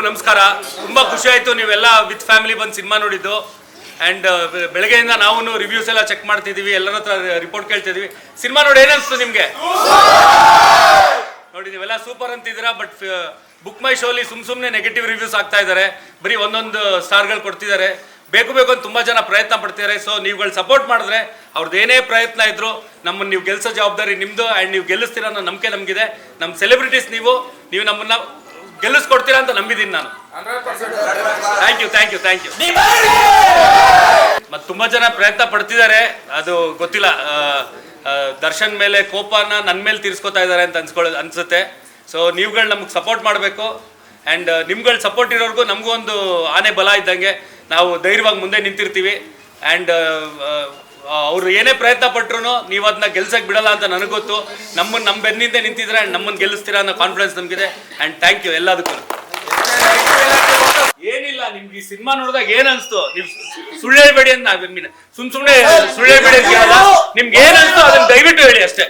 ನಮಸ್ಕಾರ. ತುಂಬ ಖುಷಿ ಆಯಿತು ನೀವೆಲ್ಲ ವಿತ್ ಫ್ಯಾಮಿಲಿ ಬಂದು ಸಿನಿಮಾ ನೋಡಿದ್ದು. ಆ್ಯಂಡ್ ಬೆಳಗ್ಗೆಯಿಂದ ನಾವು ರಿವ್ಯೂಸ್ ಎಲ್ಲ ಚೆಕ್ ಮಾಡ್ತಿದ್ದೀವಿ, ಎಲ್ಲರ ಹತ್ರ ರಿಪೋರ್ಟ್ ಕೇಳ್ತಿದ್ದೀವಿ. ಸಿನಿಮಾ ನೋಡಿ ಏನಿಸ್ತು ನಿಮಗೆ? ನೋಡಿ ನೀವೆಲ್ಲ ಸೂಪರ್ ಅಂತಿದ್ದೀರಾ, ಬಟ್ ಬುಕ್ ಮೈ ಶೋಲಿ ಸುಮ್ಮನೆ ನೆಗೆಟಿವ್ ರಿವ್ಯೂಸ್ ಆಗ್ತಾ ಇದ್ದಾರೆ, ಬರೀ ಒಂದೊಂದು ಸ್ಟಾರ್ಗಳು ಕೊಡ್ತಿದ್ದಾರೆ. ಬೇಕು ಅಂತ ತುಂಬ ಜನ ಪ್ರಯತ್ನ ಪಡ್ತಿದ್ದಾರೆ. ಸೊ ನೀವುಗಳು ಸಪೋರ್ಟ್ ಮಾಡಿದ್ರೆ ಅವ್ರದ್ದು ಏನೇ ಪ್ರಯತ್ನ ಇದ್ರು ನಮ್ಮನ್ನು ನೀವು ಗೆಲ್ಲಿಸೋ ಜವಾಬ್ದಾರಿ ನಿಮ್ಮದು. ಆ್ಯಂಡ್ ನೀವು ಗೆಲ್ಲಿಸ್ತೀರ ಅನ್ನೋ ನಂಬಿಕೆ ನಮಗಿದೆ. ನಮ್ಮ ಸೆಲೆಬ್ರಿಟೀಸ್ ನೀವು ನಮ್ಮನ್ನು ಗೆಲ್ಲಿಸ್ಕೊಡ್ತೀರಾ ಅಂತ ನಂಬಿದ್ದೀನಿ ನಾನು. Thank you. ಮತ್ತು ತುಂಬ ಜನ ಪ್ರಯತ್ನ ಪಡ್ತಿದ್ದಾರೆ, ಅದು ಗೊತ್ತಿಲ್ಲ. ದರ್ಶನ್ ಮೇಲೆ ಕೋಪನ ನನ್ನ ಮೇಲೆ ತೀರಿಸ್ಕೊತಾ ಇದ್ದಾರೆ ಅಂತ ಅನ್ಸುತ್ತೆ. ಸೊ ನೀವುಗಳು ನಮಗೆ ಸಪೋರ್ಟ್ ಮಾಡಬೇಕು. ಆ್ಯಂಡ್ ನಿಮ್ಗಳ ಸಪೋರ್ಟ್ ಇರೋರ್ಗೂ ನಮಗೂ ಒಂದು ಆನೆ ಬಲ ಇದ್ದಂಗೆ ನಾವು ಧೈರ್ಯವಾಗಿ ಮುಂದೆ ನಿಂತಿರ್ತೀವಿ. ಆ್ಯಂಡ್ ಅವರು ಏನೇ ಪ್ರಯತ್ನ ಪಟ್ಟರು ನೀವು ಅದನ್ನ ಗೆಲ್ಸಕ್ಕೆ ಬಿಡಲ್ಲ ಅಂತ ನನಗೆ ಗೊತ್ತು. ನಮ್ಮ ಬೆನ್ನಿಂದ ನಿಂತಿದ್ರೆ ನಮ್ಮನ್ನು ಗೆಲ್ಲಿಸ್ತೀರಾ ಅನ್ನೋ ಕಾನ್ಫಿಡೆನ್ಸ್ ನಮಗಿದೆ. ಆ್ಯಂಡ್ ಥ್ಯಾಂಕ್ ಯು ಎಲ್ಲದಕ್ಕೂ. ಏನಿಲ್ಲ, ನಿಮ್ಗೆ ಈ ಸಿನಿಮಾ ನೋಡಿದಾಗ ಏನ್ ಅನ್ಸ್ತು? ನೀವು ಸುಳ್ಳು ಹೇಳ್ಬೇಡಿ ಅಂತ ಸುಮ್ಮನೆ ಸುಳ್ಳು ಹೇಳ್ಬೇಡಿ ಅಂತ ಕೇಳಲ್ಲ. ನಿಮ್ಗೆ ಏನ್ ಅನ್ಸ್ತು ಅದನ್ನ ದಯವಿಟ್ಟು ಹೇಳಿ ಅಷ್ಟೇ.